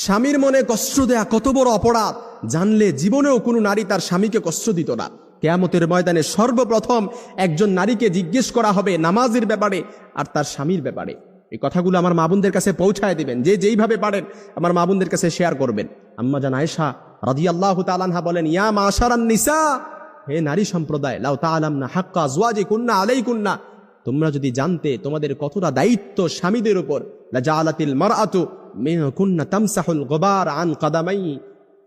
স্বামীর মনে কষ্ট দেয়া কত বড় অপরাধ জানলে জীবনেও কোনো নারী তার স্বামীকে কষ্ট দিত না। কিয়ামতের ময়দানে সর্বপ্রথম একজন নারীকে জিজ্ঞেস করা হবে নামাজের ব্যাপারে আর তার স্বামীর ব্যাপারে। এই কথাগুলো আমার মা বোনদের কাছে পৌঁছায় দিবেন, যে যেইভাবে পারেন আমার মা বোনদের কাছে শেয়ার করবেন। আম্মা জান আয়েশা রাদিয়াল্লাহু তাআলা আনহা বলেন, ইয়া মাশারান নিসা, হে নারী সম্প্রদায়, লাউ তাআলামনা হাক্কা আজওয়াজিকুন্না আলাইকুন্না, তোমরা যদি জানতে তোমাদের কতটা দায়িত্ব স্বামীদের উপর, লাজাআলাতিল মারআতু মিনকুন্না তামসাহুল গুবার আন কদামাই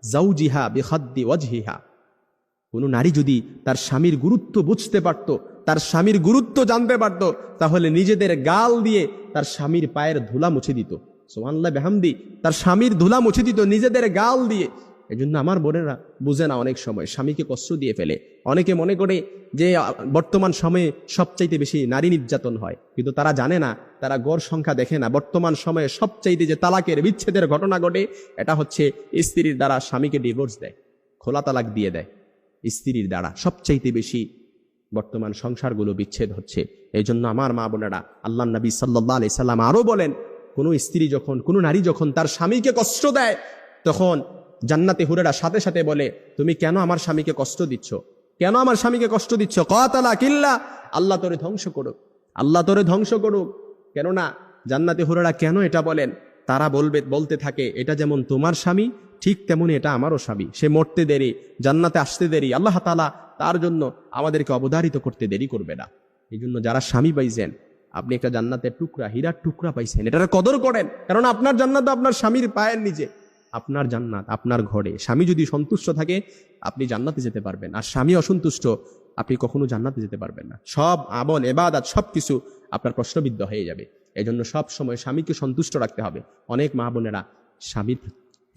যাওজিহা বিখাদ্দি ওয়াজহিহা। কোন নারী যদি তার স্বামীর গুরুত্ব বুঝতে পারত, তার স্বামীর গুরুত্ব জানতে পারত, তাহলে নিজেদের গাল দিয়ে তার স্বামীর পায়ের ধুলা মুছে দিত। সুবহানাল্লাহ বিহামদি, তার স্বামীর ধুলা মুছে দিত নিজেদের গাল দিয়ে। এজন্য আমার বোনেরা বুঝে না, অনেক সময় স্বামীকে কষ্ট দিয়ে ফেলে। অনেকে মনে করে যে বর্তমান সময়ে সবচাইতে বেশি নারী নির্যাতন হয়, কিন্তু তারা জানে না, তারা গড় সংখ্যা দেখে না। বর্তমান সময়ে সবচাইতে যে তালাকের বিচ্ছেদের ঘটনা ঘটে, এটা হচ্ছে স্ত্রীর দ্বারা স্বামীকে ডিভোর্স দেয়, খোলা তালাক দিয়ে দেয়। স্ত্রীর দ্বারা সবচাইতে বেশি বর্তমান সংসারগুলো বিচ্ছেদ হচ্ছে। এই জন্য আমার মা বোনেরা, আল্লাহর নবী সাল্লাল্লাহু আলাইহি সাল্লাম আরো বলেন, কোনো স্ত্রী যখন, কোনো নারী যখন তার স্বামীকে কষ্ট দেয়, তখন জান্নাতে হুরেরা সাথে সাথে বলে, তুমি কেন আমার স্বামীকে কষ্ট দিচ্ছ, কেন আমার স্বামীকে কষ্ট দিচ্ছ? কাতালা কিল্লা, আল্লাহ তোরে ধ্বংস করুক, আল্লাহ তোরে ধ্বংস করুক। কেননা জান্নাতে হুরেরা কেন এটা বলেন? তারা বলতে থাকে, এটা যেমন তোমার স্বামী, ঠিক তেমনি এটা আমারও স্বামী। সে মরতে দেরি, জান্নাতে আসতে দেরি, আল্লাহ তাআলা তার জন্য আমাদেরকে অবধারিত করতে দেরি করবে না। এই জন্য যারা স্বামী পাইছেন, আপনি একটা জান্নাতের টুকরা, হীরার টুকরা পাইছেন, এটার কদর করেন। কারণ আপনার জান্নাত আপনার স্বামীর পায়ের নিচে, আপনার জান্নাত আপনার ঘরে। স্বামী যদি সন্তুষ্ট থাকে আপনি জান্নাতে যেতে পারবেন, আর স্বামী অসন্তুষ্ট আপনি কখনো জান্নাতে যেতে পারবেন না। সব আমল ইবাদত সবকিছু আপনার প্রশ্নবিদ্ধ হয়ে যাবে। এই জন্য সব সময় স্বামীকে সন্তুষ্ট রাখতে হবে। অনেক মা বোনেরা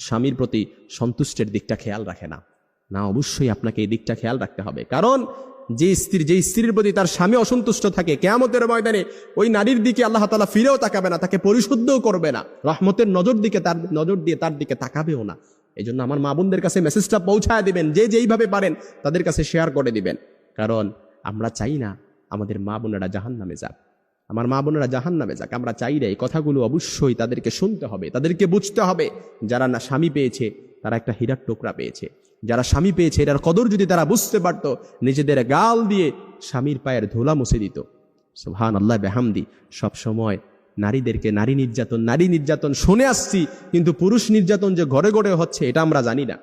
স্বামীর প্রতি সন্তুষ্টের দিকটা খেয়াল রাখে না। না, অবশ্যই আপনাকে এই দিকটা খেয়াল রাখতে হবে। কারণ যে স্ত্রীর প্রতি তার স্বামী অসন্তুষ্ট থাকে, কিয়ামতের ময়দানে ওই নারীর দিকে আল্লাহ তাআলা ফিরেও তাকাবে না, তাকে পরিশুদ্ধও করবে না, রহমতের নজর দিয়ে তার দিকে তাকাবেও না। এই জন্য আমার মা বোনদের কাছে মেসেজটা পৌঁছায় দিবেন, যে যেইভাবে পারেন তাদের কাছে শেয়ার করে দিবেন। কারণ আমরা চাই না আমাদের মা বোনেরা জাহান্নামে যাক, আমার মা বোনেরা জাহান্নামে যাক। আমরা চাই না। এই কথাগুলো অবশ্যই তাদেরকে শুনতে হবে, তাদেরকে বুঝতে হবে। যারা না স্বামী পেয়েছে তারা একটা হীরার টুকরা পেয়েছে। যারা স্বামী পেয়েছে এটার কদর যদি তারা বুঝতে পারত, নিজেদের গাল দিয়ে স্বামীর পায়ের ধুলা মুছে দিত। সুবহানাল্লাহ বিহামদি। সব সময় নারীদেরকে নারী নির্যাতন শুনে আসছি, কিন্তু পুরুষ নির্যাতন যে ঘরে ঘরে হচ্ছে এটা আমরা জানি না।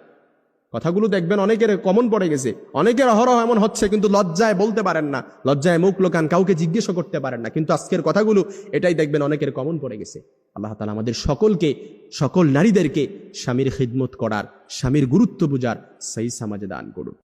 কথাগুলো দেখবেন অনেকের কমন পড়ে গেছে, অনেকের অহরহ এমন হচ্ছে, কিন্তু লজ্জায় বলতে পারেন না, লজ্জায় মুখ লোকান, কাউকে জিজ্ঞেসও করতে পারেন না। কিন্তু আজকের কথাগুলো এটাই দেখবেন অনেকের কমন পড়ে গেছে। আল্লাহ তাআলা আমাদের সকল নারীদেরকে স্বামীর খিদমত করার, স্বামীর গুরুত্ব বুঝার সেই সমাজে দান করুন।